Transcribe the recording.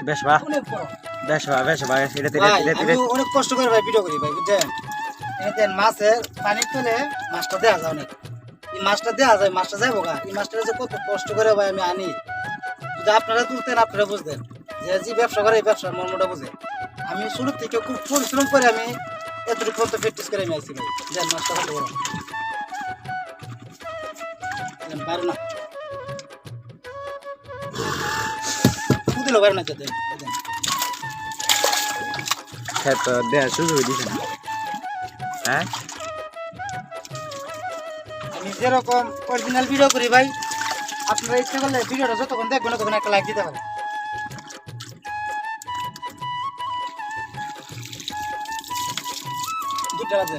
বেশ বা বেশ বা এটা ভাই আমি অনেক কষ্ট করে ভাই ভিডিও করি ভাই বুঝছেন এই মাছের পানি তুলে মাছটা দেওয়া যায় অনেক এই মাছটা দেওয়া যায় মাছটা যাবো গা এই মাছটা যে কত কষ্ট করে ভাই আমি আনি যদি আপনারা তুলতেন আপনারা বুঝতেন যে যে ব্যবসা করে এই ব্যবসার মর্মটা বুঝে আমি শুরু থেকে খুব পরিশ্রম করে আমি এতটুকু পর্যন্ত প্র্যাকটিস করে আমি আইছি ভাই দেন মাছটা কত বড় পারো না দিল পারে না দেন তো দেয়া শুরু হয়ে দিছে না হ্যাঁ আমি যেরকম অরিজিনাল ভিডিও করি ভাই আপনারা ইচ্ছা করলে ভিডিওটা যতক্ষণ দেখবেন তখন একটা লাইক দিতে পারেন দুটা আছে